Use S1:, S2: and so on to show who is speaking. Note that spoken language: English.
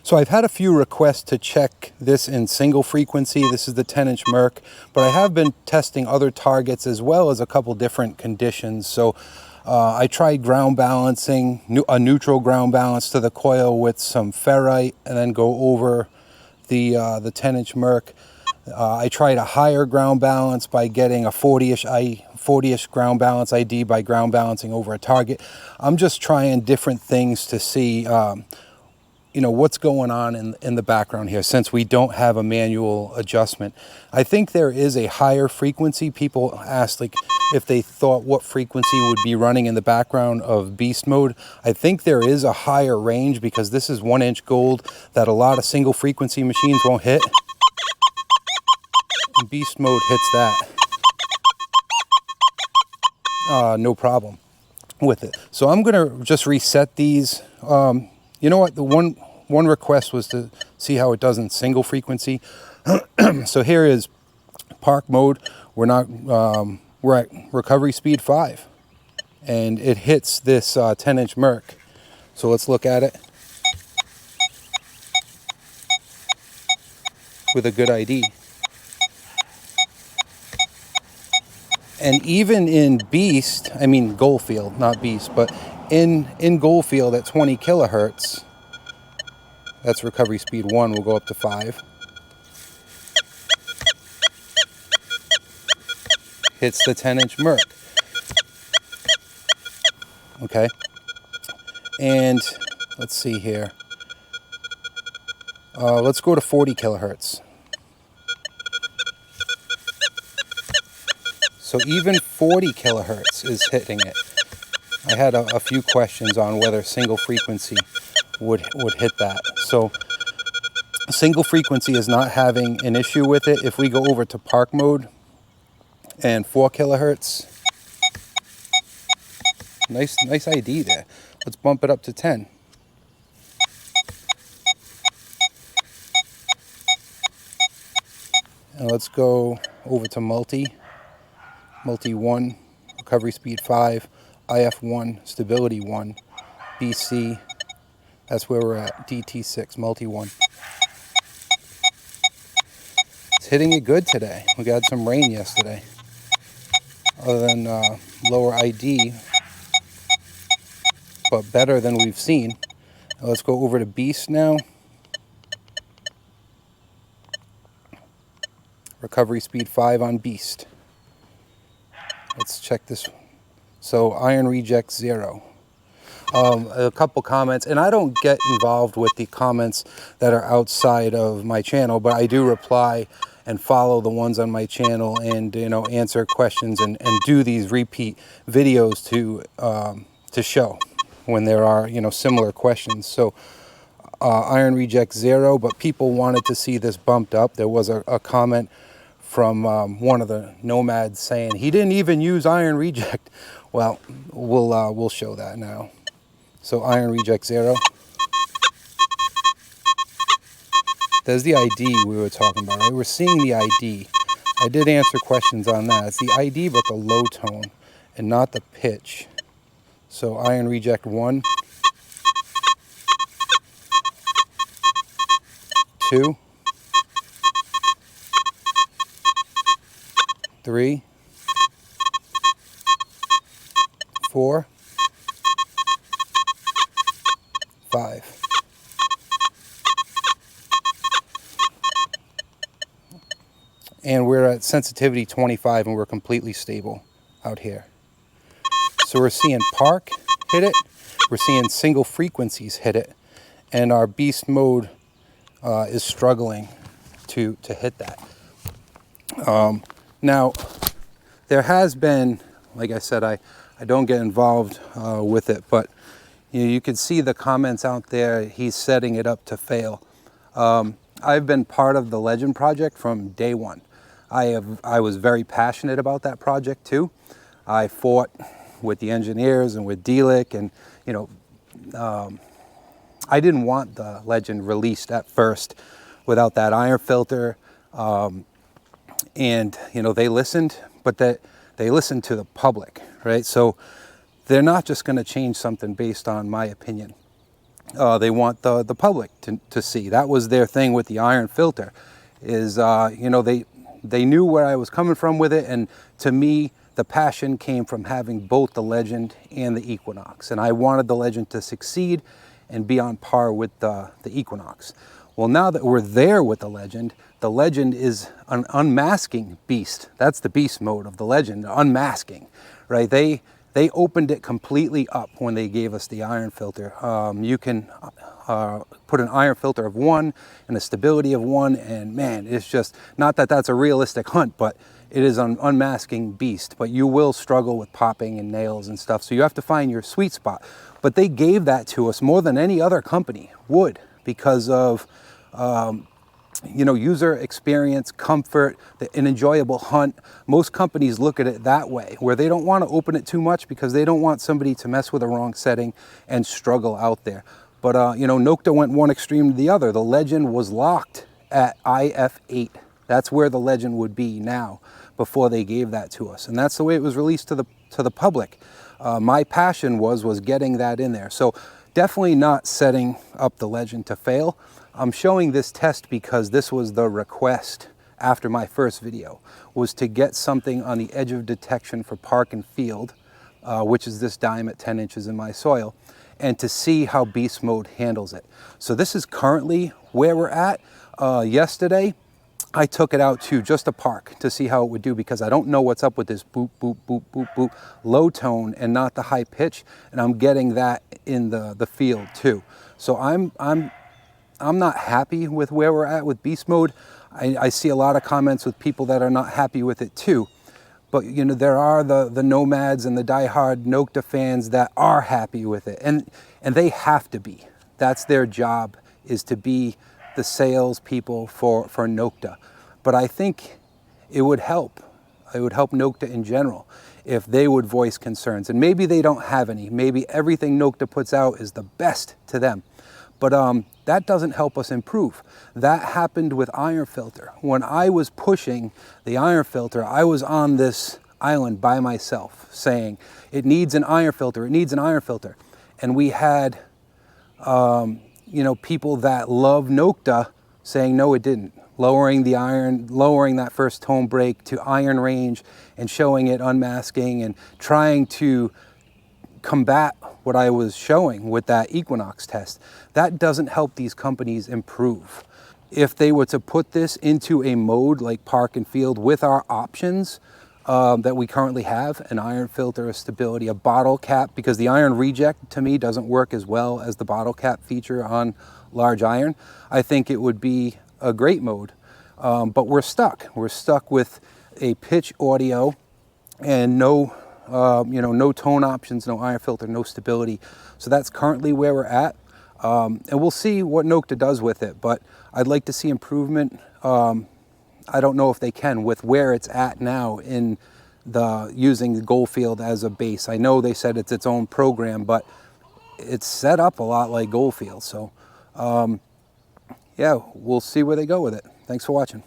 S1: So I've had a few requests to check this in single frequency. This is the 10-inch Merc, but I have been testing other targets as well as a couple different conditions. So I tried ground balancing, a neutral ground balance to the coil with some ferrite, and then go over the 10-inch Merc. I tried a higher ground balance by getting a 40-ish ground balance ID by ground balancing over a target. I'm just trying different things to see what's going on in the background here, since we don't have a manual adjustment. I think there is a higher frequency. People asked like if they thought what frequency would be running in the background of beast mode. I think there is a higher range because this is 1-inch gold that a lot of single frequency machines won't hit. And beast mode hits that. No problem with it. So I'm gonna just reset these. You know what? The one request was to see how it does in single frequency. So here is park mode. We're at recovery speed 5, and it hits this 10-inch Merc. So let's look at it with a good ID. And even in Beast, I mean Goldfield, not Beast, but in Goldfield at 20 kilohertz, that's recovery speed 1, will go up to 5. Hits the 10-inch Merc. Okay. And let's see here. Let's go to 40 kilohertz. So even 40 kilohertz is hitting it. I had a few questions on whether single frequency would hit that. So single frequency is not having an issue with it. If we go over to park mode and 4 kilohertz, nice ID there. Let's bump it up to 10. And let's go over to multi 1, recovery speed 5, IF 1, stability 1, BC, that's where we're at, DT6, multi 1. It's hitting it good today. We got some rain yesterday. Other than lower ID, but better than we've seen. Now let's go over to Beast now. Recovery speed 5 on Beast. Let's check this. So iron reject 0. A couple comments, and I don't get involved with the comments that are outside of my channel, but I do reply and follow the ones on my channel, and answer questions and do these repeat videos to show when there are similar questions. So iron reject 0, but people wanted to see this bumped up. There was a comment from one of the nomads saying he didn't even use iron reject. Well, we'll show that now. So iron reject 0. There's the ID we were talking about, right? We're seeing the ID. I did answer questions on that. It's the ID, but the low tone and not the pitch. So iron reject 1, 2, 3, 4, 5. And we're at sensitivity 25, and we're completely stable out here. So we're seeing park hit it, we're seeing single frequencies hit it, and our beast mode is struggling to hit that. Now, there has been, like I said, I don't get involved with it, but you can see the comments out there. He's setting it up to fail. I've been part of the Legend project from day one. I was very passionate about that project too. I fought with the engineers and with Delic, and I didn't want the Legend released at first without that iron filter. And they listened, but they listened to the public, right? So they're not just going to change something based on my opinion. they want the public to see. That was their thing with the iron filter, is you know, they knew where I was coming from with it, and to me the passion came from having both the Legend and the Equinox, and I wanted the Legend to succeed and be on par with the Equinox. Well, now that we're there with the Legend is an unmasking beast. That's the beast mode of the Legend, unmasking, right? They opened it completely up when they gave us the iron filter. You can put an iron filter of 1 and a stability of 1, and man, it's just, not that that's a realistic hunt, but it is an unmasking beast. But you will struggle with popping and nails and stuff, so you have to find your sweet spot. But they gave that to us more than any other company would, because of you know, user experience, comfort, an enjoyable hunt. Most companies look at it that way, where they don't want to open it too much because they don't want somebody to mess with a wrong setting and struggle out there. But you know, Nokta went one extreme to the other. The Legend was locked at IF8. That's where the Legend would be now, before they gave that to us, and that's the way it was released to the public. My passion was getting that in there. So definitely not setting up the Legend to fail. I'm showing this test because this was the request after my first video, was to get something on the edge of detection for park and field, which is this dime at 10 inches in my soil, and to see how beast mode handles it. So this is currently where we're at. Yesterday, I took it out to just a park to see how it would do, because I don't know what's up with this boop, boop, boop, boop, boop, low tone and not the high pitch, and I'm getting that in the field too. So I'm not happy with where we're at with beast mode. I see a lot of comments with people that are not happy with it too. But you know, there are the nomads and the diehard Nokta fans that are happy with it, and they have to be. That's their job, is to be the sales people for Nokta. But I think it would help. It would help Nokta in general if they would voice concerns. And maybe they don't have any. Maybe everything Nokta puts out is the best to them. But that doesn't help us improve. That happened with iron filter. When I was pushing the iron filter, I was on this island by myself saying, it needs an iron filter, it needs an iron filter. And we had you know, people that love Nokta saying, no, it didn't. Lowering the iron, lowering that first tone break to iron range and showing it unmasking and trying to combat what I was showing with that Equinox test. That doesn't help these companies improve. If they were to put this into a mode like park and field with our options that we currently have, an iron filter, a stability, a bottle cap, because the iron reject to me doesn't work as well as the bottle cap feature on large iron, I think it would be a great mode. But we're stuck. We're stuck with a pitch audio and no you know, no tone options, no iron filter, no stability. So that's currently where we're at. And we'll see what Nokta does with it, but I'd like to see improvement. I don't know if they can with where it's at now in using the Goldfield as a base. I know they said it's its own program, but it's set up a lot like Goldfield. So yeah, we'll see where they go with it. Thanks for watching.